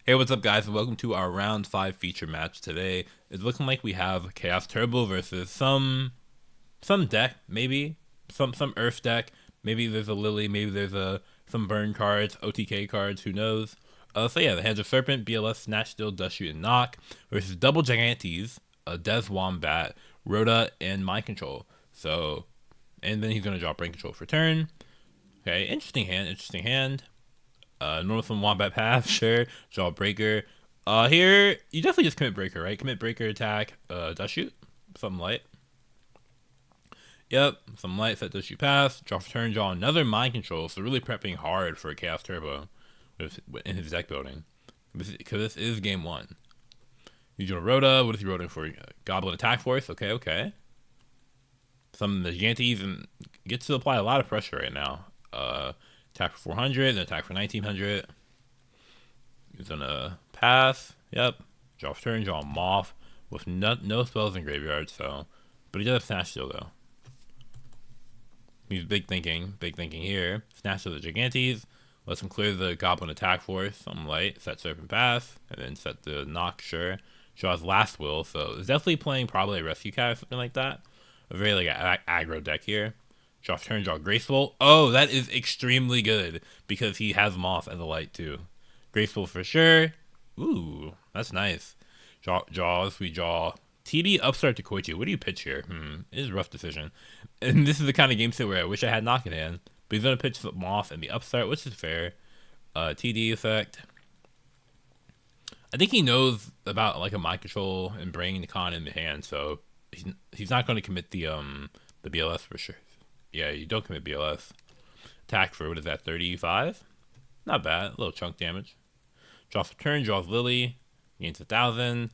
Hey, what's up, guys, and welcome to our round 5 feature match. Today it's looking like we have Chaos Turbo versus some deck, maybe some Earth deck. Maybe there's a Lily, maybe there's some burn cards, OTK cards, who knows. So yeah, the hands of Serpent, BLS, Snatch, Steal, Dust Shoot, and Knock versus Double Gigantes, Des Wombat, Rhoda, and Mind Control. So, and then he's gonna draw Brain Control for turn. Okay, interesting hand, interesting hand. Normal from Wombat Path, sure. Draw Breaker. Here, you definitely just commit Breaker, right? Commit Breaker, attack, Dust Shoot. Something light. Yep, some light, set Dust Shoot pass. Draw for turn, draw another Mind Control. So really prepping hard for a Chaos Turbo in his deck building. Because this is game 1. You draw Rhoda. What is he rotating for? Goblin Attack Force. Okay, okay. Some of the Gigantes and gets to apply a lot of pressure right now. Attack for 400, then attack for 1900. He's gonna pass. Yep. Draw for turn, draw him off with no spells in graveyard. So, but he does have Snatch Steal though. He's big thinking here. Snatch Steal the Gigantes. Lets him clear the Goblin Attack Force. Something light. Set Serpent Pass, and then set the Knock. Sure. Draws Last Will. So it's definitely playing probably a Rescue Cat or something like that. A very like aggro deck here. Draw turn, draw Graceful. Oh, that is extremely good because he has Moth as a light too. Graceful for sure. Ooh, that's nice. We draw TD Upstart to Koichi. What do you pitch here? It is a rough decision. And this is the kind of game set where I wish I had Knock in hand. But he's gonna pitch the Moth and the Upstart, which is fair. TD effect. I think he knows about like a Mind Control and bringing the con in the hand, so he's not going to commit the BLS for sure. Yeah, you don't commit BLS. Attack for, what is that, 35? Not bad. A little chunk damage. Draw for turn, draws Lily. Gains 1,000.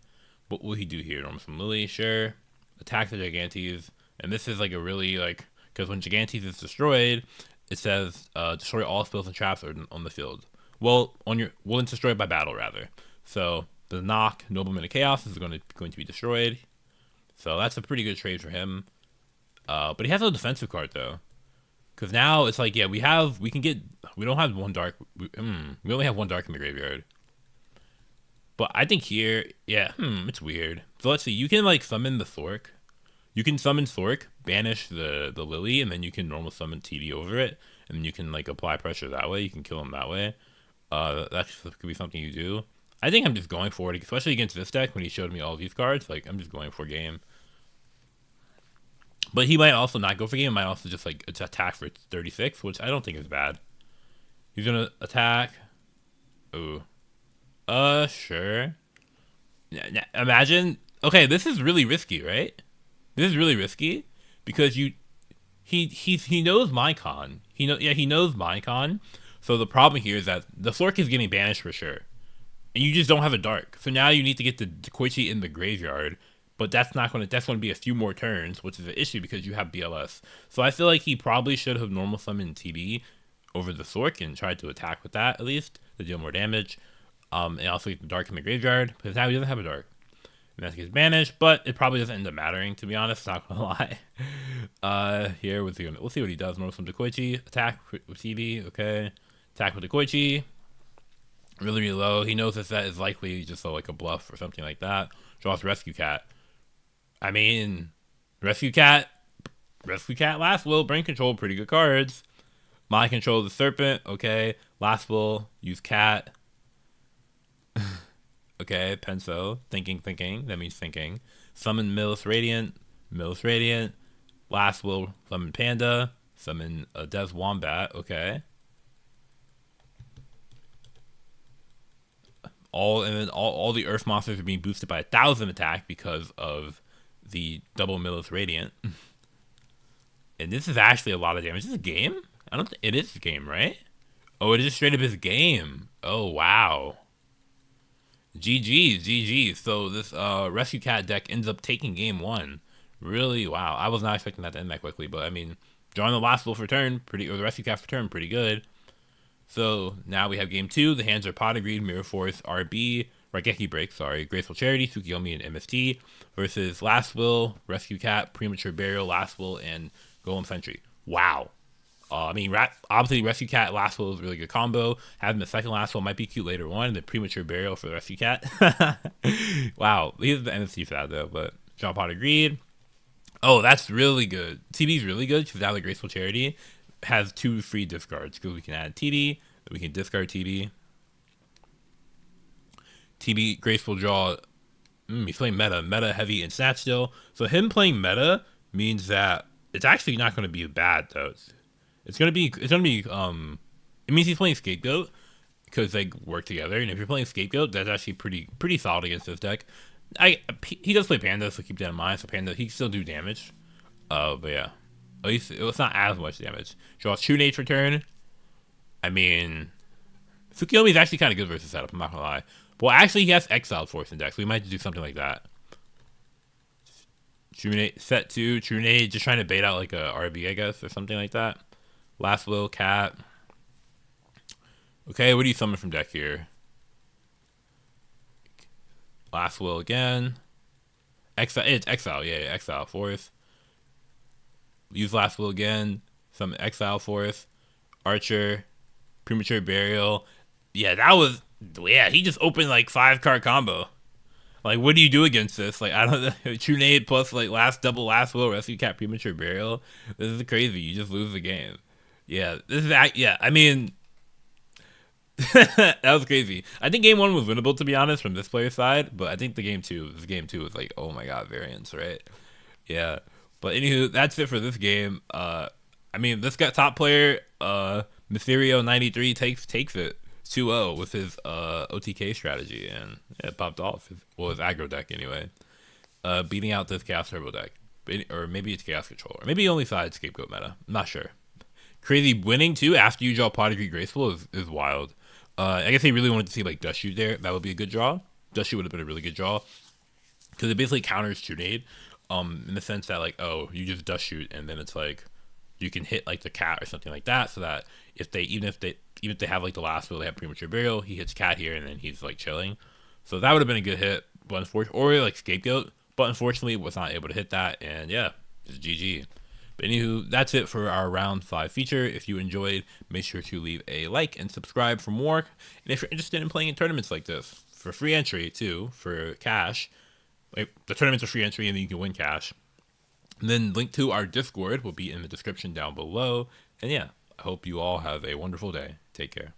What will he do here? Normal from Lily, sure. Attack the Gigantes. And this is like a really, like, because when Gigantes is destroyed, it says destroy all spells and traps on the field. Well, it's destroyed by battle, rather. So the Knock, Nobleman of Chaos is going to be destroyed. So that's a pretty good trade for him. But he has no defensive card though, because now it's like, yeah, we don't have one dark. We only have one dark in the graveyard. But I think here, yeah, it's weird. So let's see. You can like summon the Thork. You can summon Thork, banish the Lily, and then you can normal summon TD over it, and then you can like apply pressure that way. You can kill him that way. That could be something you do. I think I'm just going for it, especially against this deck when he showed me all these cards. Like, I'm just going for game. But he might also not go for game. He might also just like attack for 36, which I don't think is bad. He's gonna attack. Ooh. Sure. Imagine. Okay, this is really risky, right? This is really risky because he knows Mycon. He knows Mycon. So the problem here is that the Flork is getting banished for sure, and you just don't have a dark. So now you need to get the Koichi in the graveyard. But that's going to be a few more turns, which is an issue because you have BLS. So I feel like he probably should have normal summoned TB over the Sork and tried to attack with that at least to deal more damage. And also get the dark in the graveyard because now he doesn't have a dark. And that gets banished, but it probably doesn't end up mattering, to be honest. Not gonna lie. Here we'll see what he does. Normal summon Koichi, attack with TB. Okay, attack with the Koichi. Really low. He knows that is likely just like a bluff or something like that. Draws Rescue Cat. I mean, Rescue Cat, Last Will, Brain Control, pretty good cards. Mind Control the Serpent, okay. Last Will, use Cat. Okay, Penso, thinking, that means thinking. Summon Millis Radiant. Last Will, summon Panda. Summon a Des Wombat, okay. All the Earth monsters are being boosted by 1,000 attack because of the double Millis Radiant. And this is actually a lot of damage. Is this a game? I don't think it is a game, right? Oh, it is straight up his game. Oh, wow. GG. So this Rescue Cat deck ends up taking game 1. Really, wow. I was not expecting that to end that quickly, but I mean, drawing the Last Will for turn, or the Rescue Cat for turn, pretty good. So now we have game 2. The hands are Pot of Greed, Mirror Force, RB, Raigeki Break, Graceful Charity, Tsukiyomi, and MST versus Last Will, Rescue Cat, Premature Burial, Last Will, and Golem Sentry. Wow. I mean, obviously, Rescue Cat Last Will is a really good combo. Having the second Last Will might be cute later on. The Premature Burial for the Rescue Cat. Wow, he's the NFC for that, though. But John Potter Greed. Oh, that's really good. TB's really good because now the Graceful Charity has 2 free discards because we can add TB, we can discard TB. TB Graceful Draw. He's playing meta heavy and snatch still. So him playing meta means that it's actually not going to be bad though. It's gonna be it means he's playing Scapegoat because they work together. And if you're playing Scapegoat, that's actually pretty solid against this deck. He does play Panda, so keep that in mind. So Panda, he can still do damage. But yeah, at least it's not as much damage. Draws True Nature turn. I mean, Tsukiyomi is actually kind of good versus setup. I'm not gonna lie. Well, actually, he has Exiled Force in deck, so we might do something like that. Trunade, set 2, Trunade, just trying to bait out like a RB, I guess, or something like that. Last Will, Cat. Okay, what do you summon from deck here? Last Will again. Exile, it's Exile, yeah, Exile Force. Use Last Will again. Summon Exile Force. Archer. Premature Burial. Yeah, that was, yeah, he just opened like 5-card combo. Like, what do you do against this? Like, I don't know. True Nade plus, like, double last will, Rescue Cat, Premature Burial. This is crazy. You just lose the game. Yeah, this is, yeah, I mean, that was crazy. I think game 1 was winnable, to be honest, from this player's side. But I think this game 2 was like, oh my god, variance, right? Yeah. But anywho, that's it for this game. I mean, this got top player, Mysterio93 takes it. 2-0 with his OTK strategy, and it popped off. Well, his aggro deck anyway. Beating out this Chaos Turbo deck. Or maybe it's Chaos Control. Or maybe only side Scapegoat meta. I'm not sure. Crazy winning too after you draw Pedigree Graceful is wild. I guess they really wanted to see like Dust Shoot there. That would be a good draw. Dust Shoot would have been a really good draw. Because it basically counters Trunade. In the sense that like, oh, you just Dust Shoot and then it's like you can hit like the Cat or something like that, so that even if they have like the last will, they have Premature Burial, he hits Cat here and then he's like chilling. So that would have been a good hit, but unfortunately, or like Scapegoat, but unfortunately was not able to hit that, and yeah, just GG. But anywho, that's it for our round 5 feature. If you enjoyed, make sure to leave a like and subscribe for more. And if you're interested in playing in tournaments like this, for free entry too, for cash, like the tournaments are free entry and then you can win cash. And then link to our Discord will be in the description down below. And yeah, I hope you all have a wonderful day. Take care.